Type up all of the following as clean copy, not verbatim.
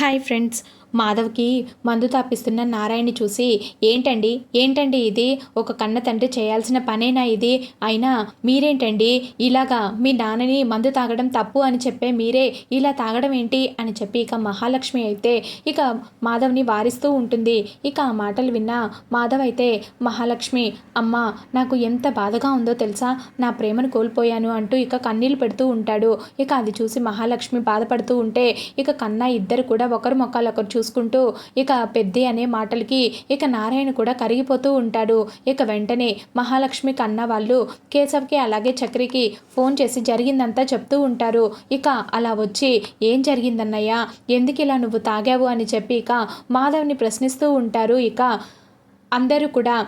Hi friends. మాధవ్కి మందు తాపిస్తున్న నారాయణని చూసి ఏంటండి ఇది, ఒక కన్న తండ్రి చేయాల్సిన పనేనా ఇది? అయినా మీరేంటండి ఇలాగా మీ నాన్నని మందు తాగడం తప్పు అని చెప్పే మీరే ఇలా తాగడం ఏంటి అని చెప్పి ఇక మహాలక్ష్మి అయితే ఇక మాధవ్ని వారిస్తూ ఉంటుంది. ఇక ఆ మాటలు విన్న మాధవ్ అయితే మహాలక్ష్మి, అమ్మ నాకు ఎంత బాధగా ఉందో తెలుసా, నా ప్రేమను కోల్పోయాను అంటూ ఇక కన్నీళ్ళు పెడుతూ ఉంటాడు. ఇక అది చూసి మహాలక్ష్మి బాధపడుతూ ఉంటే ఇక కన్నా ఇద్దరు కూడా ఒకరు మొక్కలొకరు చూసుకుంటూ ఇక పెద్ద అనే మాటలకి ఇక నారాయణ కూడా కరిగిపోతూ ఉంటాడు. ఇక వెంటనే మహాలక్ష్మి కన్న వాళ్ళు కేశవ్కి అలాగే చక్రికి ఫోన్ చేసి జరిగిందంతా చెప్తూ ఉంటారు. ఇక అలా వచ్చి ఏం జరిగిందన్నయ్య, ఎందుకు ఇలా నువ్వు తాగావు అని చెప్పి ఇక మాధవ్ని ప్రశ్నిస్తూ ఉంటారు. ఇక అందరూ కూడా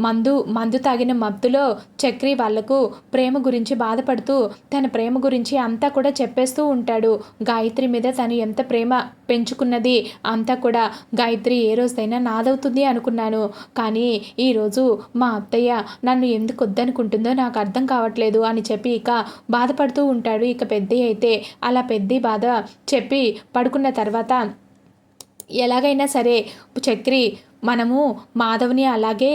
మందు తాగిన మత్తులో చక్రి వాళ్లకు ప్రేమ గురించి బాధపడుతూ తన ప్రేమ గురించి అంతా కూడా చెప్పేస్తూ ఉంటాడు. గాయత్రి మీద తను ఎంత ప్రేమ పెంచుకున్నది అంతా కూడా గాయత్రి ఏ రోజైనా నాదవుతుంది అనుకున్నాను, కానీ ఈరోజు మా అత్తయ్య నన్ను ఎందుకు వద్దనుకుంటుందో నాకు అర్థం కావట్లేదు అని చెప్పి ఇక బాధపడుతూ ఉంటాడు. ఇక పెద్ద అయితే అలా పెద్ద బాధ చెప్పి పడుకున్న తర్వాత ఎలాగైనా సరే చక్రి మనము మాధవ్ని అలాగే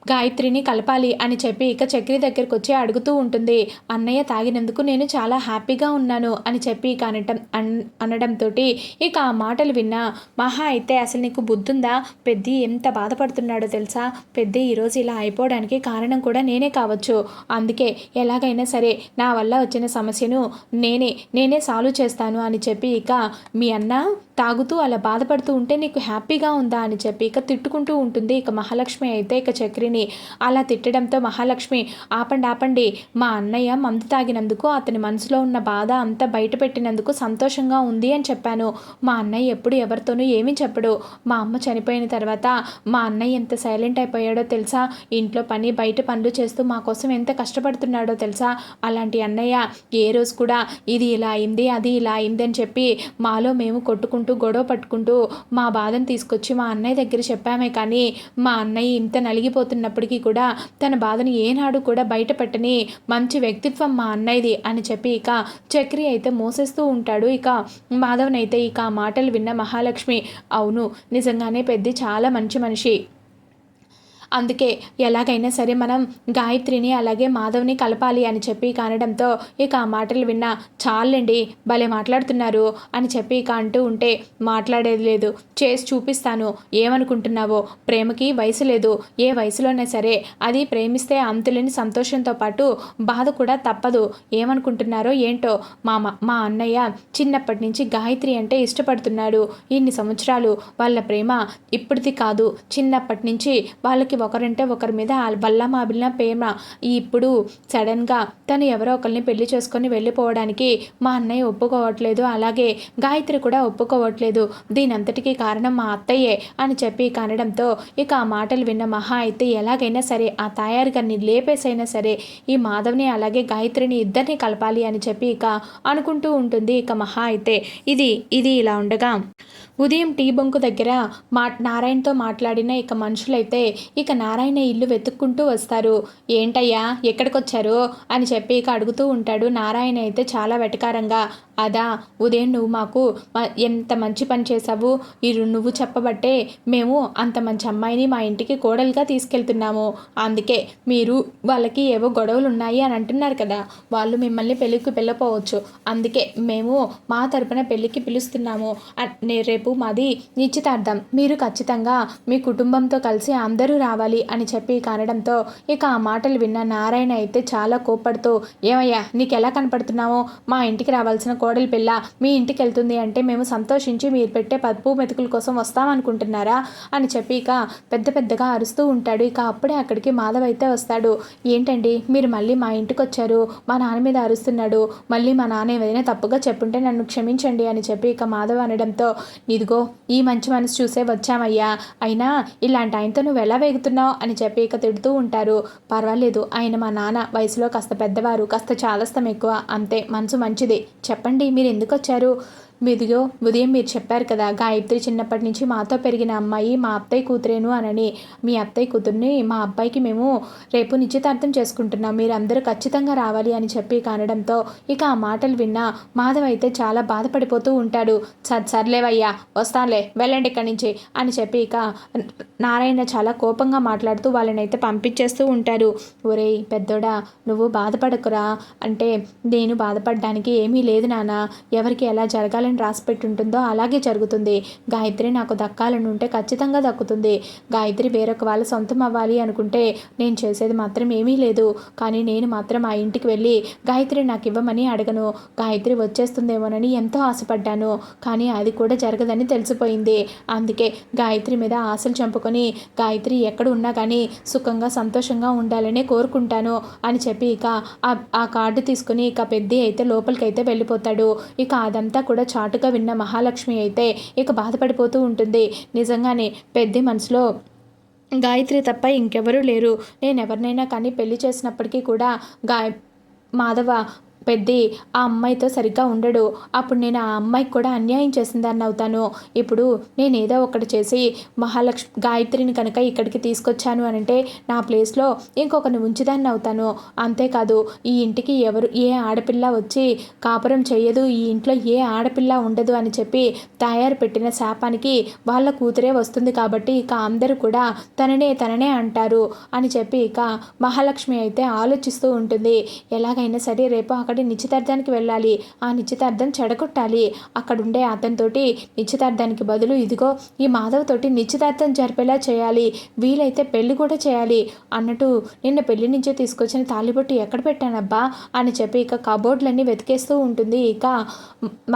గాయత్రిని కలపాలి అని చెప్పి ఇక చక్రి దగ్గరికి వచ్చి అడుగుతూ ఉంటుంది. అన్నయ్య తాగినందుకు నేను చాలా హ్యాపీగా ఉన్నాను అని చెప్పి ఇక అనడంతో ఇక ఆ మాటలు విన్నా మహా అయితే అసలు నీకు బుద్ధుందా, పెద్ద ఎంత బాధపడుతున్నాడో తెలుసా, పెద్ద ఈరోజు ఇలా అయిపోవడానికి కారణం కూడా నేనే కావచ్చు, అందుకే ఎలాగైనా సరే నా వల్ల వచ్చిన సమస్యను నేనే సాల్వ్ చేస్తాను అని చెప్పి ఇక మీ అన్న తాగుతూ అలా బాధపడుతూ ఉంటే నీకు హ్యాపీగా ఉందా అని చెప్పి ఇక తిట్టుకుంటూ ఉంటుంది. ఇక మహాలక్ష్మి అయితే ఇక చక్రిని అలా తిట్టడంతో మహాలక్ష్మి, ఆపండి, మా అన్నయ్య మందు తాగినందుకు అతని మనసులో ఉన్న బాధ అంతా బయట పెట్టినందుకు సంతోషంగా ఉంది అని చెప్పాను. మా అన్నయ్య ఎప్పుడు ఎవరితోనూ ఏమీ చెప్పడు. మా అమ్మ చనిపోయిన తర్వాత మా అన్నయ్య ఎంత సైలెంట్ అయిపోయాడో తెలుసా, ఇంట్లో పని బయట పనులు చేస్తూ మా కోసం ఎంత కష్టపడుతున్నాడో తెలుసా, అలాంటి అన్నయ్య ఏ రోజు కూడా ఇది ఇలా అయింది అది ఇలా అయింది అని చెప్పి మాలో మేము కొట్టుకుంటూ గొడవ పట్టుకుంటూ మా బాధను తీసుకొచ్చి మా అన్నయ్య దగ్గర చెప్పామే, కానీ మా అన్నయ్య ఇంత నలిగిపోతున్నప్పటికీ కూడా తన బాధను ఏనాడు కూడా బయట పెట్టని మంచి వ్యక్తిత్వం మా అన్నయ్యది అని చెప్పి ఇక చక్రి అయితే మోసేస్తూ ఉంటాడు. ఇక మాధవనైతే ఇక ఆ మాటలు విన్న మహాలక్ష్మి, అవును నిజంగానే పెద్ద చాలా మంచి మనిషి, అందుకే ఎలాగైనా సరే మనం గాయత్రిని అలాగే మాధవ్ని కలపాలి అని చెప్పి అనడంతో ఇక ఆ మాటలు విన్నా, చాలండి భలే మాట్లాడుతున్నారు అని చెప్పి ఇక అంటూ ఉంటే, మాట్లాడేది లేదు, చేసి చూపిస్తాను, ఏమనుకుంటున్నావో, ప్రేమకి వయసు లేదు, ఏ వయసులోనే సరే అది ప్రేమిస్తే అంతులేని సంతోషంతో పాటు బాధ కూడా తప్పదు, ఏమనుకుంటున్నారో ఏంటో, మా అన్నయ్య చిన్నప్పటి నుంచి గాయత్రి అంటే ఇష్టపడుతున్నాడు, ఇన్ని సంవత్సరాలు వాళ్ళ ప్రేమ ఇప్పటిది కాదు, చిన్నప్పటి నుంచి వాళ్ళకి ఒకరంటే ఒకరి మీద బల్లమాబిలిన ప్రేమ, ఇప్పుడు సడన్గా తను ఎవరో ఒకరిని పెళ్లి చేసుకొని వెళ్ళిపోవడానికి మా అన్నయ్య ఒప్పుకోవట్లేదు, అలాగే గాయత్రి కూడా ఒప్పుకోవట్లేదు, దీనంతటికీ కారణం మా అత్తయ్యే అని చెప్పి అనడంతో ఇక ఆ మాటలు విన్న మహా అయితే ఎలాగైనా సరే ఆ తయారు గారిని లేపేసైనా సరే ఈ మాధవ్ని అలాగే గాయత్రిని ఇద్దరిని కలపాలి అని చెప్పి ఇక అనుకుంటూ ఉంటుంది. ఇక మహా అయితే ఇది ఇలా ఉండగా ఉదయం టీ బొంకు దగ్గర నారాయణతో మాట్లాడిన ఇక మనుషులైతే ఇక నారాయణ ఇల్లు వెతుక్కుంటూ వస్తారు. ఏంటయ్యా ఎక్కడికొచ్చారు అని చెప్పి ఇక అడుగుతూ ఉంటాడు. నారాయణ అయితే చాలా వెటకారంగా, అదా ఉదయం నువ్వు మాకు ఎంత మంచి పని చేసావు, నువ్వు చెప్పబట్టే మేము అంత మంచి అమ్మాయిని మా ఇంటికి కోడలుగా తీసుకెళ్తున్నాము, అందుకే మీరు వాళ్ళకి ఏవో గొడవలు ఉన్నాయి అని అంటున్నారు కదా, వాళ్ళు మిమ్మల్ని పెళ్ళికి వెళ్ళపోవచ్చు, అందుకే మేము మా తరపున పెళ్ళికి పిలుస్తున్నాము, రేపు మాది నిశ్చితార్థం, మీరు ఖచ్చితంగా మీ కుటుంబంతో కలిసి అందరూ రావాలి అని చెప్పి అనడంతో ఇక ఆ మాటలు విన్న నారాయణ అయితే చాలా కోప్పడుతూ, ఏమయ్యా నీకు ఎలా కనపడుతున్నావో, మా ఇంటికి రావాల్సిన కోడలి పిల్ల మీ ఇంటికి వెళ్తుంది అంటే మేము సంతోషించి మీరు పెట్టే పప్పు మెతుకుల కోసం వస్తామనుకుంటున్నారా అని చెప్పి ఇక పెద్దగా అరుస్తూ ఉంటాడు. ఇక అప్పుడే అక్కడికి మాధవ్ అయితే వస్తాడు. ఏంటండి మీరు మళ్ళీ మా ఇంటికి వచ్చారు, మా నాన్న మీద అరుస్తున్నాడు, మళ్ళీ మా నాన్న ఏదైనా తప్పుగా చెప్పుంటే నన్ను క్షమించండి అని చెప్పి ఇక మాధవ్ అనడంతో, ఇదిగో ఈ మంచి మనసు చూసే వచ్చామయ్యా, అయినా ఇలాంటి ఆయనతో నువ్వు ఎలా వేగుతున్నావు అని చెప్పి ఇక తిడుతూ ఉంటారు. పర్వాలేదు, ఆయన మా నాన్న వయసులో కాస్త పెద్దవారు, కాస్త చాదస్తం ఎక్కువ, అంతే, మనసు మంచిది, చెప్పండి మీరు ఎందుకు వచ్చారు, మీదిగో ఉదయం మీరు చెప్పారు కదా, గాయత్రి చిన్నప్పటి నుంచి మాతో పెరిగిన అమ్మాయి, మా అత్తయ్య కూతురేను అనని. మీ అత్తయ్య కూతుర్ని మా అబ్బాయికి మేము రేపు నిశ్చితార్థం చేసుకుంటున్నాం, మీరందరూ ఖచ్చితంగా రావాలి అని చెప్పి అనడంతో ఇక ఆ మాటలు విన్న మాధవ్ అయితే చాలా బాధపడిపోతూ ఉంటాడు. సర్లేవయ్యా, వస్తానులే, వెళ్ళండి ఇక్కడి నుంచి అని చెప్పి ఇక నారాయణ చాలా కోపంగా మాట్లాడుతూ వాళ్ళనైతే పంపించేస్తూ ఉంటారు. ఒరేయ్ పెద్దోడా, నువ్వు బాధపడకురా అంటే, నేను బాధపడడానికి ఏమీ లేదు నాన్న, ఎవరికి ఎలా జరగాలని రాసిపెట్టి ఉంటుందో అలాగే జరుగుతుంది. గాయత్రి నాకు దక్కాలని ఉంటే ఖచ్చితంగా దక్కుతుంది. గాయత్రి వేరొక వాళ్ళ సొంతం అవ్వాలి అనుకుంటే నేను చేసేది మాత్రం ఏమీ లేదు. కానీ నేను మాత్రం ఆ ఇంటికి వెళ్ళి గాయత్రి నాకు ఇవ్వమని అడగను. గాయత్రి వచ్చేస్తుందేమోనని ఎంతో ఆశపడ్డాను, కానీ అది కూడా జరగదని తెలిసిపోయింది. అందుకే గాయత్రి మీద ఆశలు చంపుకొని గాయత్రి ఎక్కడ ఉన్నా కానీ సుఖంగా సంతోషంగా ఉండాలనే కోరుకుంటాను అని చెప్పి ఇక ఆ కార్డు తీసుకుని ఇక పెద్ది అయితే లోపలికైతే వెళ్ళిపోతాడు. ఇక అదంతా కూడా చాటుగా విన్న మహాలక్ష్మి అయితే ఇక బాధపడిపోతూ ఉంటుంది. నిజంగానే పెద్ది మనసులో గాయత్రి తప్ప ఇంకెవరూ లేరు, నేను ఎవరినైనా కానీ పెళ్లి చేసినప్పటికీ కూడా మాధవ పెద్ది ఆ అమ్మాయితో సరిగ్గా ఉండడు. అప్పుడు నేను ఆ అమ్మాయికి కూడా అన్యాయం చేసిందాన్ని అవుతాను. ఇప్పుడు నేను ఏదో ఒకటి చేసి గాయత్రిని కనుక ఇక్కడికి తీసుకొచ్చాను అని అంటే నా ప్లేస్లో ఇంకొకరిని ఉంచుదాన్ని అవుతాను. అంతేకాదు ఈ ఇంటికి ఏ ఆడపిల్ల వచ్చి కాపురం చేయదు, ఈ ఇంట్లో ఏ ఆడపిల్ల ఉండదు అని చెప్పి తయారు పెట్టిన శాపానికి వాళ్ళ కూతురే వస్తుంది. కాబట్టి ఇక అందరూ కూడా తననే అంటారు అని చెప్పి ఇక మహాలక్ష్మి అయితే ఆలోచిస్తూ ఉంటుంది. ఎలాగైనా సరే రేపు అక్కడ నిశ్చితార్థానికి వెళ్ళాలి, ఆ నిశ్చితార్థం చెడగొట్టాలి, అక్కడుండే అతనితోటి నిశ్చితార్థానికి బదులు ఇదిగో ఈ మాధవ్ తోటి నిశ్చితార్థం జరిపేలా చేయాలి, వీలైతే పెళ్లి కూడా చేయాలి అన్నట్టు నిన్న పెళ్లి నుంచే తీసుకొచ్చిన తాళిబొట్టు ఎక్కడ పెట్టానబ్బా అని చెప్పి ఇక కబోర్డులన్నీ వెతికేస్తూ ఉంటుంది. ఇక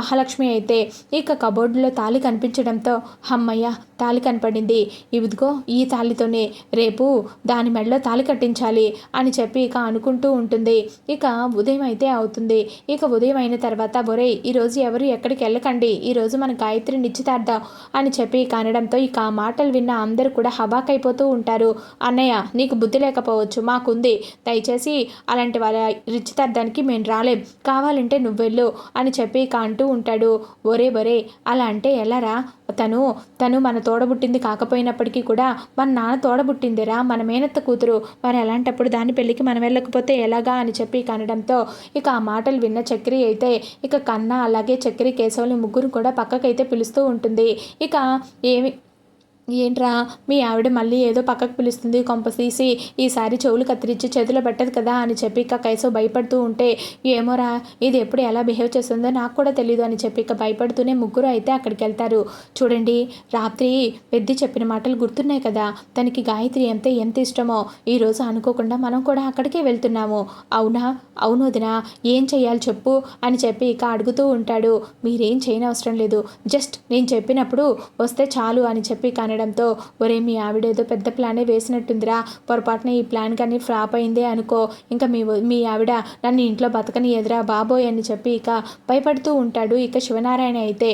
మహాలక్ష్మి అయితే ఇక కబోర్డులో తాళి కనిపించడంతో అమ్మయ్య తాళి కనపడింది, ఇదిగో ఈ తాళితోనే రేపు దాని మెడలో తాళి కట్టించాలి అని చెప్పి ఇక అనుకుంటూ ఉంటుంది. ఇక ఉదయం అయితే అవుతుంది. ఇక ఉదయం అయిన తర్వాత ఒరేయ్ ఈరోజు ఎవరు ఎక్కడికి వెళ్ళకండి, ఈరోజు మన గాయత్రి నిశ్చితార్థం అని చెప్పి అనడంతో ఇక ఆ మాటలు విన్న అందరూ కూడా హబాకైపోతూ ఉంటారు. అన్నయ్య నీకు బుద్ధి లేకపోవచ్చు, మాకుంది, దయచేసి అలాంటి వాళ్ళ నిశ్చితార్థానికి మేము రాలేం, కావాలంటే నువ్వెళ్ళు అని చెప్పి ఇక అంటూ ఉంటాడు. ఒరే అలా అంటే ఎలారా, తను మన తోడబుట్టింది కాకపోయినప్పటికీ కూడా మన నాన్న తోడబుట్టిందిరా, మన మేనత్త కూతురు, మరి అలాంటప్పుడు దాని పెళ్ళికి మనం వెళ్ళకపోతే ఎలాగా అని చెప్పి అనడంతో ఇక ఆ మాటలు విన్న చక్రి అయితే ఇక కన్నా అలాగే చక్రి కేశవులు ముగ్గురు కూడా పక్కకైతే పిలుస్తూ ఉంటుంది. ఇక ఏంట్రా మీ ఆవిడ మళ్ళీ ఏదో పక్కకు పిలుస్తుంది, కొంప తీసి ఈసారి చెవులు కత్తిరించి చేతిలో పెట్టదు కదా అని చెప్పి ఇక కైసో భయపడుతూ ఉంటే, ఏమోరా ఇది ఎప్పుడు ఎలా బిహేవ్ చేస్తుందో నాకు కూడా తెలియదు అని చెప్పి ఇక భయపడుతూనే ముగ్గురు అయితే అక్కడికి వెళ్తారు. చూడండి రాత్రి పెద్ది చెప్పిన మాటలు గుర్తున్నాయి కదా, తనకి గాయత్రి ఎంత ఇష్టమో, ఈరోజు అనుకోకుండా మనం కూడా అక్కడికే వెళ్తున్నాము. అవును వదినా, ఏం చెయ్యాలి చెప్పు అని చెప్పి ఇక అడుగుతూ ఉంటాడు. మీరేం చేయనవసరం లేదు, జస్ట్ నేను చెప్పినప్పుడు వస్తే చాలు అని చెప్పి అనడంతో ఒరే మీ ఆవిడేదో పెద్ద ప్లానే వేసినట్టుందిరా, పొరపాటున ఈ ప్లాన్ కానీ ఫ్లాప్ అయిందే అనుకో, ఇంకా మీ ఆవిడ నన్ను ఇంట్లో బతకని ఎదురా బాబోయ్ అని చెప్పి ఇక భయపడుతూ ఉంటాడు. ఇక శివనారాయణ అయితే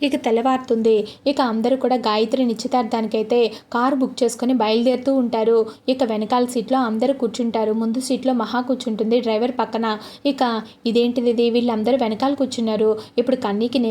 ఇక తెల్లవారుతుంది. ఇక అందరూ కూడా గాయత్రి నిశ్చితార్థానికైతే కారు బుక్ చేసుకుని బయలుదేరుతూ ఉంటారు. ఇక వెనకాల సీట్లో అందరూ కూర్చుంటారు, ముందు సీట్లో మహా కూర్చుంటుంది డ్రైవర్ పక్కన. ఇక ఇదేంటిది వీళ్ళందరూ వెనకాల కూర్చున్నారు, ఇప్పుడు కన్నాకి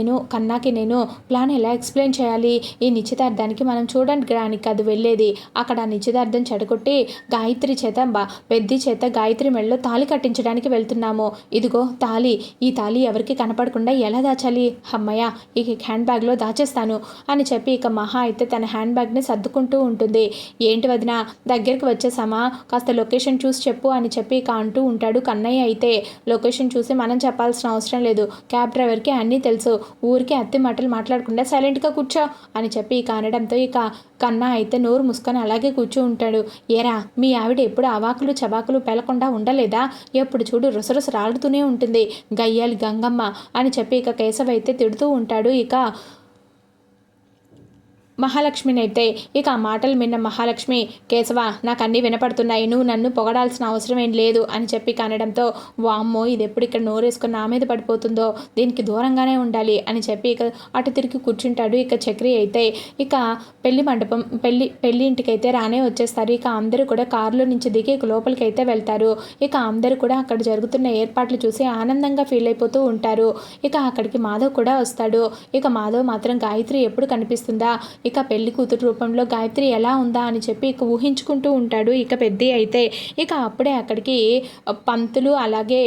నేను ప్లాన్ ఎలా ఎక్స్ప్లెయిన్ చేయాలి, ఈ నిశ్చితార్థానికి మనం చూడడానికి కాదు వెళ్ళేది, అక్కడ నిశ్చితార్థం చెడగొట్టి గాయత్రి చేత పెద్ది చేత గాయత్రి మెడలో తాళి కట్టించడానికి వెళ్తున్నాము. ఇదిగో తాళి, ఈ తాళి ఎవరికి కనపడకుండా ఎలా దాచాలి, అమ్మయ్య ఇక హ్యాండ్ బ్యాగ్లో దాచేస్తాను అని చెప్పి ఇక మహా అయితే తన హ్యాండ్ బ్యాగ్ని సర్దుకుంటూ ఉంటుంది. ఏంటి వదిన దగ్గరికి వచ్చేసామా, కాస్త లొకేషన్ చూసి చెప్పు అని చెప్పి ఇక అంటూ ఉంటాడు. కన్నయ్య అయితే లొకేషన్ చూసి మనం చెప్పాల్సిన అవసరం లేదు, క్యాబ్ డ్రైవర్కి అన్నీ తెలుసు, ఊరికి అత్తి మాటలు మాట్లాడకుండా సైలెంట్గా కూర్చో అని చెప్పి ఇక అనడంతో ఇక కన్నా అయితే నోరు మూసుకొని అలాగే కూర్చో ఉంటాడు. ఏరా మీ ఆవిడ ఎప్పుడు అవాకులు చవాకులు పెళ్లకుండా ఉండలేదా, ఎప్పుడు చూడు రుసరుస రాలుతూనే ఉంటుంది, గయ్యాలి గంగమ్మ అని చెప్పి ఇక కేశవ్ అయితే తిడుతూ ఉంటాడు. ఇక మహాలక్ష్మిని అయితే ఇక ఆ మాటలు విన్న మహాలక్ష్మి, కేశవ నాకు అన్నీ వినపడుతున్నాయి, నువ్వు నన్ను పొగడాల్సిన అవసరం ఏం లేదు అని చెప్పి కనడంతో, వామ్మో ఇది ఎప్పుడు ఇక్కడ నోరేసుకొని నా మీద పడిపోతుందో, దీనికి దూరంగానే ఉండాలి అని చెప్పి ఇక అటు తిరిగి కూర్చుంటాడు. ఇక చక్రి అయితే ఇక పెళ్లి మండపం పెళ్లి ఇంటికైతే రానే వచ్చేస్తారు. ఇక అందరూ కూడా కారులో నుంచి దిగి ఇక లోపలికి అయితే వెళ్తారు. ఇక అందరూ కూడా అక్కడ జరుగుతున్న ఏర్పాట్లు చూసి ఆనందంగా ఫీల్ అయిపోతూ ఉంటారు. ఇక అక్కడికి మాధవ్ కూడా వస్తాడు. ఇక మాధవ్ మాత్రం గాయత్రి ఎప్పుడు కనిపిస్తుందా, ఇక పెళ్లి కూతురు రూపంలో గాయత్రి ఎలా ఉందా అని చెప్పి ఇక ఊహించుకుంటూ ఉంటాడు. ఇక పెద్ద అయితే ఇక అప్పుడే అక్కడికి పంతులు అలాగే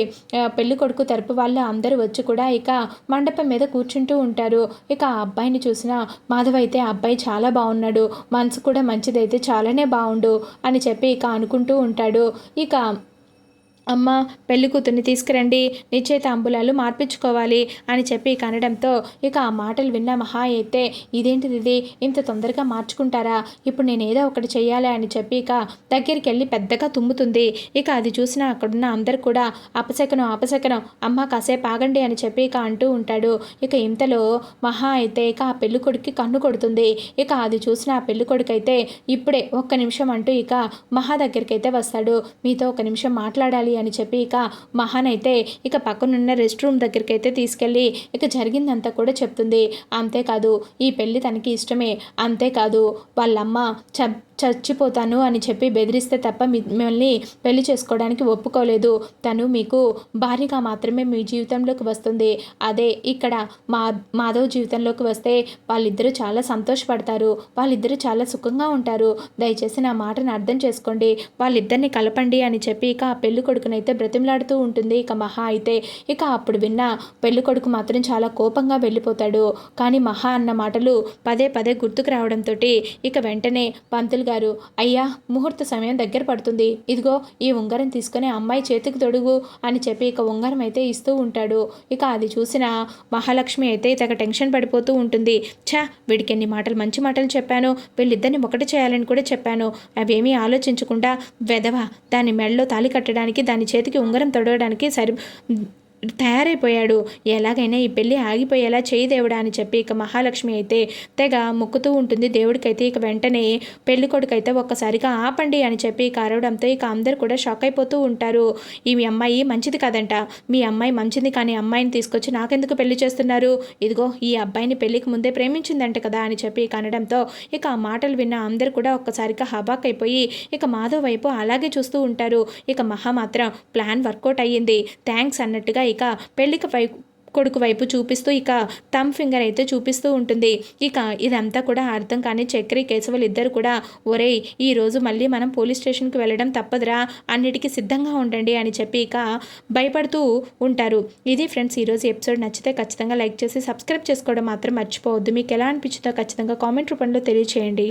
పెళ్లి కొడుకు తరపు వాళ్ళు అందరూ వచ్చి కూడా ఇక మండపం మీద కూర్చుంటూ ఉంటారు. ఇక ఆ అబ్బాయిని చూసిన మాధవ్ అయితే ఆ అబ్బాయి చాలా బాగున్నాడు, మనసు కూడా మంచిదైతే చాలానే బాగుండు అని చెప్పి ఇక అనుకుంటూ ఉంటాడు. ఇక అమ్మ పెళ్లి కూతుర్ని తీసుకురండి, నిశ్చయితాంబూలాలు మార్పించుకోవాలి అని చెప్పి కనడంతో ఇక ఆ మాటలు విన్న మహా అయితే, ఇదేంటిది ఇది ఇంత తొందరగా మార్చుకుంటారా, ఇప్పుడు నేను ఏదో ఒకటి చెయ్యాలి అని చెప్పి ఇక దగ్గరికి వెళ్ళి పెద్దగా తుమ్ముతుంది. ఇక అది చూసిన అక్కడున్న అందరు కూడా అపశకనం అపశకనం, అమ్మ కాసేపు ఆగండి అని చెప్పి ఇక అంటూ ఉంటాడు. ఇక ఇంతలో మహా అయితే ఇక ఆ పెళ్లి కొడుక్కి కన్ను కొడుతుంది. ఇక అది చూసిన ఆ పెళ్లి కొడుకు అయితే ఇప్పుడే ఒక్క నిమిషం అంటూ ఇక మహా దగ్గరికి అయితే వస్తాడు. మీతో ఒక నిమిషం మాట్లాడాలి అని చెప్పి ఇక మహాన్ అయితే ఇక పక్కనున్న రెస్ట్ రూమ్ దగ్గరికి అయితే తీసుకెళ్ళి ఇక జరిగిందంతా కూడా చెప్తుంది. అంతేకాదు ఈ పెళ్ళి తనకి ఇష్టమే, అంతేకాదు వాళ్ళమ్మ చచ్చిపోతాను అని చెప్పి బెదిరిస్తే తప్ప మిమ్మల్ని పెళ్లి చేసుకోవడానికి ఒప్పుకోలేదు. తను మీకు భార్యగా మాత్రమే మీ జీవితంలోకి వస్తుంది. అదే ఇక్కడ మాధవ్ జీవితంలోకి వస్తే వాళ్ళిద్దరూ చాలా సంతోషపడతారు, వాళ్ళిద్దరూ చాలా సుఖంగా ఉంటారు. దయచేసి నా మాటను అర్థం చేసుకోండి, వాళ్ళిద్దరిని కలపండి అని చెప్పి ఇక ఆ పెళ్లి కొడుకునైతే బ్రతిమలాడుతూ ఉంటుంది. ఇక మహా అయితే ఇక అప్పుడు విన్న పెళ్లి కొడుకు మాత్రం చాలా కోపంగా వెళ్ళిపోతాడు. కానీ మహా అన్న మాటలు పదే పదే గుర్తుకు రావడంతో ఇక వెంటనే పంతులు గారు, అయ్యా ముహూర్త సమయం దగ్గర పడుతుంది, ఇదిగో ఈ ఉంగరం తీసుకొని అమ్మాయి చేతికి తొడుగు అని చెప్పి ఇక ఉంగరం అయితే ఇస్తూ ఉంటాడు. ఇక అది చూసిన మహాలక్ష్మి అయితే ఇతక టెన్షన్ పడిపోతూ ఉంటుంది. వీడికి ఎన్ని మాటలు మంచి మాటలు చెప్పాను, వీళ్ళిద్దరిని ఒకటి చేయాలని కూడా చెప్పాను, అవేమీ ఆలోచించకుండా వెధవ దాని మెడలో తాళి కట్టడానికి దాని చేతికి ఉంగరం తొడవడానికి తయారైపోయాడు. ఎలాగైనా ఈ పెళ్ళి ఆగిపోయేలా చేయి దేవుడా అని చెప్పి ఇక మహాలక్ష్మి అయితే తెగ మొక్కుతూ ఉంటుంది దేవుడికైతే. ఇక వెంటనే పెళ్లి కొడుకైతే ఒక్కసారిగా ఆపండి అని చెప్పి ఇక అరవడంతో ఇక అందరు కూడా షాక్ అయిపోతూ ఉంటారు. ఈ అమ్మాయి మంచిది కాదంట, మీ అమ్మాయి మంచిది కానీ అమ్మాయిని తీసుకొచ్చి నాకెందుకు పెళ్లి చేస్తున్నారు, ఇదిగో ఈ అబ్బాయిని పెళ్లికి ముందే ప్రేమించిందంట కదా అని చెప్పి ఇక అనడంతో ఇక ఆ మాటలు విన్న అందరు కూడా ఒక్కసారిగా హబాక్ అయిపోయి ఇక మాధవ్ వైపు అలాగే చూస్తూ ఉంటారు. ఇక మహా మాత్రం ప్లాన్ వర్కౌట్ అయ్యింది, థ్యాంక్స్ అన్నట్టుగా ఇక పెళ్లికి కొడుకు వైపు చూపిస్తూ ఇక థమ్ ఫింగర్ అయితే చూపిస్తూ ఉంటుంది. ఇక ఇదంతా కూడా అర్థం కానీ చక్రి కేశవులు ఇద్దరు కూడా, ఒరేయ్ ఈరోజు మళ్ళీ మనం పోలీస్ స్టేషన్కి వెళ్ళడం తప్పదురా, అన్నిటికీ సిద్ధంగా ఉండండి అని చెప్పి ఇక భయపడుతూ ఉంటారు. ఇది ఫ్రెండ్స్ ఈరోజు ఎపిసోడ్. నచ్చితే ఖచ్చితంగా లైక్ చేసి సబ్స్క్రైబ్ చేసుకోవడం మాత్రం మర్చిపోవద్దు. మీకు ఎలా అనిపించిందో ఖచ్చితంగా కామెంట్ రూపంలో తెలియచేయండి.